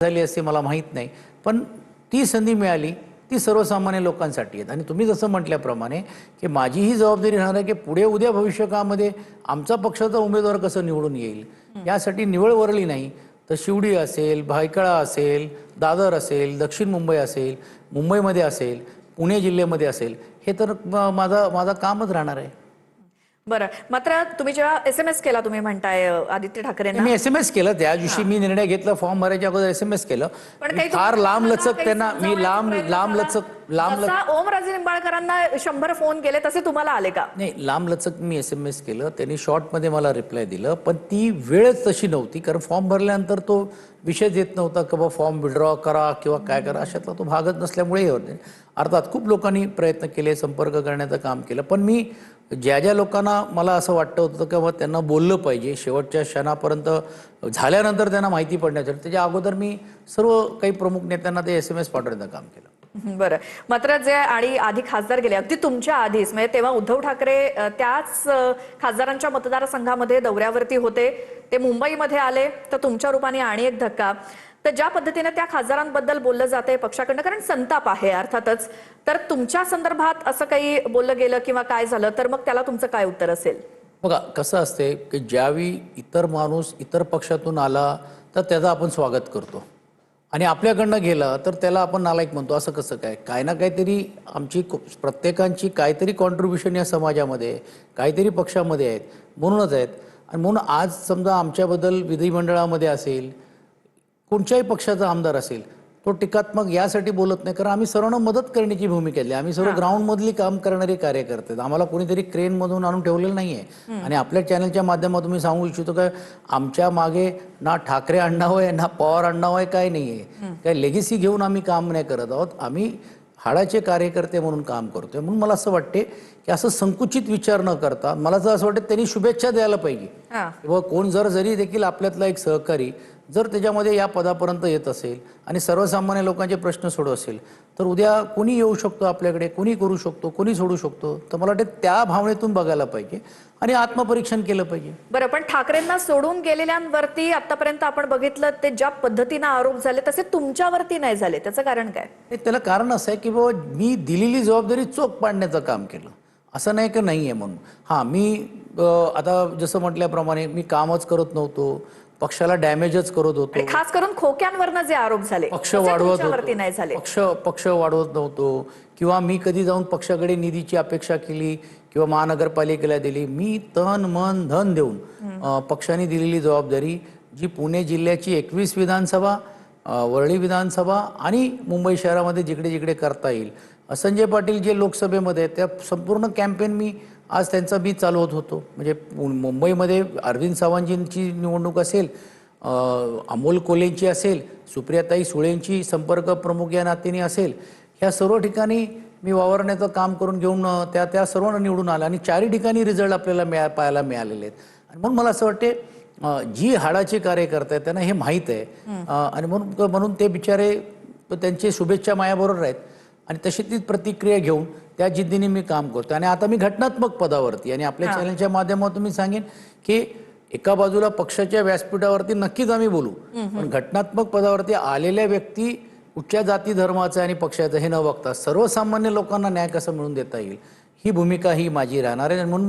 झाली असते मला माहीत नाही, पण ती संधी मिळाली ती सर्वसामान्य लोकांसाठी आहे। आणि तुम्ही जसं म्हटल्याप्रमाणे की माझी ही जबाबदारी राहणार आहे की पुढे उद्या भविष्यकाळामध्ये आमचा पक्षाचा उमेदवार कसं निवडून येईल यासाठी निवळ वरळी नाही तर शिवडी असेल, भायखळा असेल, दादर असेल, दक्षिण मुंबई असेल, मुंबईमध्ये असेल, पुणे जिल्ह्यामध्ये असेल, हे तर माझा कामच राहणार आहे। बरं, मात्र तुम्ही जेव्हा एसएमएस केला, तुम्ही म्हणताय आदित्य ठाकरेंना, मी एसएमएस केलं त्या दिवशी, मी निर्णय घेतला फॉर्म भरायच्या अगोदर एसएमएस केलं, पण काही फार लांब लचक काही त्यांना मी लांब लचक जसा ओमराजे निंबाळकरांना 100 फोन केले तसे तुम्हाला आले का? नाही, लांब लचक मी एसएमएस केलं, त्यांनी शॉर्टमध्ये मला रिप्लाय दिलं, पण ती वेळच तशी नव्हती, कारण फॉर्म भरल्यानंतर तो विषय येत नव्हता की बाबा फॉर्म विड्रॉ करा किंवा काय करा, अशातला तो भागच नसल्यामुळे होते। अर्थात खूप लोकांनी प्रयत्न केले, संपर्क करण्याचं काम केलं, पण मी ज्या लोकांना मला असं वाटतं होतं की बाबा त्यांना बोललं पाहिजे शेवटच्या क्षणापर्यंत झाल्यानंतर त्यांना माहिती पडण्याचं, त्याच्या अगोदर मी सर्व काही प्रमुख नेत्यांना ते एसएमएस पाठवण्याचं काम केलं। बरं, मात्र जे आणि आधी खासदार गेले, अगदी तुमच्या आधीच, म्हणजे तेव्हा उद्धव ठाकरे त्याच खासदारांच्या मतदारसंघामध्ये दौऱ्यावरती होते, ते मुंबईमध्ये आले, तर तुमच्या रूपाने आणि एक धक्का। तर ज्या पद्धतीने त्या खासदारांबद्दल बोललं जाते पक्षाकडनं, कारण संताप आहे अर्थातच, तर तुमच्या संदर्भात असं काही बोललं गेलं किंवा काय झालं तर मग त्याला तुमचं काय उत्तर असेल? बघा कसं असते की ज्यावेळी इतर माणूस इतर पक्षातून आला तर त्याचं आपण स्वागत करतो, आणि आपल्याकडनं गेला तर त्याला आपण नालायक म्हणतो। असं कसं काय? काय ना काहीतरी आमची प्रत्येकांची काहीतरी कॉन्ट्रीब्युशन या समाजामध्ये काहीतरी पक्षामध्ये आहेत, म्हणूनच आहेत। आणि म्हणून आज समजा आमच्याबद्दल विधिमंडळामध्ये असेल, कोणत्याही पक्षाचा आमदार असेल, तो टीकात्मक यासाठी बोलत नाही, कारण आम्ही सर्वांना मदत करण्याची भूमिका घेतली, आम्ही सर्व ग्राउंडमधली काम करणारे कार्यकर्ते, आम्हाला कोणीतरी क्रेनमधून आणून ठेवलेलं नाही आहे। आणि आपल्या चॅनलच्या माध्यमातून मी सांगू इच्छितो की आमच्या मागे ना ठाकरे अण्णाव आहे ना पवार अण्णाव आहे, काय नाही आहे, काय लेगेसी घेऊन आम्ही काम नाही करत आहोत, आम्ही हाडाचे कार्यकर्ते म्हणून काम करतोय। म्हणून मला असं वाटते की असं संकुचित विचार न करता मला तर असं वाटतं त्यांनी शुभेच्छा द्यायला पाहिजे किंवा कोण जरी देखील आपल्यातला एक सहकारी जर त्याच्यामध्ये या पदापर्यंत येत असेल आणि सर्वसामान्य लोकांचे प्रश्न सोडवत असेल तर उद्या कोणी येऊ शकतो आपल्याकडे, कोणी करू शकतो, कोणी सोडू शकतो। तर मला वाटतं त्या भावनेतून बघायला पाहिजे आणि आत्मपरीक्षण केलं पाहिजे। बरं, पण ठाकरेंना सोडून गेलेल्यांवरती आतापर्यंत आपण बघितलं ते ज्या पद्धतीने आरोप झाले तसे तुमच्यावरती नाही झाले, त्याचं कारण काय? त्याला कारण असं आहे की बाबा मी दिलेली जबाबदारी चोख पाडण्याचं काम केलं, असं नाही की नाही आहे म्हणून। हां, मी आता जसं म्हटल्याप्रमाणे मी कामच करत नव्हतो, पक्षाला डॅमेजच करत होतो, खास करून खोक्यांवरनं जे आरोप झाले पक्ष वाढवत होतो नाही झाले, पक्ष वाढवत नव्हतो, किंवा मी कधी जाऊन पक्षाकडे निधीची अपेक्षा केली किंवा महानगरपालिकेला दिली, मी तन मन धन देऊन पक्षाने दिलेली जबाबदारी जी पुणे जिल्ह्याची 21 विधानसभा, वरळी विधानसभा आणि मुंबई शहरामध्ये जिकडे जिकडे करता येईल, संजय पाटील जे लोकसभेमध्ये त्या संपूर्ण कॅम्पेन मी आज त्यांचा बी चालवत होतो। म्हणजे मुंबईमध्ये अरविंद सावंतजींची निवडणूक असेल, अमोल कोल्हेंची असेल, सुप्रियाताई सुळेंची संपर्क प्रमुख या नात्याने असेल, ह्या सर्व ठिकाणी मी वावरण्याचं काम करून घेऊन त्या सर्वांना निवडून आलं आणि चारही ठिकाणी रिझल्ट आपल्याला पाहायला मिळालेले आहेत। आणि म्हणून मला असं वाटते जी हाडाचे कार्यकर्ते आहेत त्यांना हे माहीत आहे, आणि म्हणून ते बिचारे त्यांचे शुभेच्छा मायाबरोबर आहेत आणि तशी ती प्रतिक्रिया घेऊन त्या जिद्दीने मी काम करतो। आणि आता मी घटनात्मक पदावरती, आणि आपल्या चॅनलच्या माध्यमातून मी सांगेन की एका बाजूला पक्षाच्या व्यासपीठावरती नक्कीच आम्ही बोलू, पण घटनात्मक पदावरती आलेल्या व्यक्ती कुठल्या जाती धर्माचा आणि पक्षाचा हे न बघता सर्वसामान्य लोकांना न्याय कसा मिळवून देता येईल ही भूमिका ही माझी राहणार आहे। म्हणून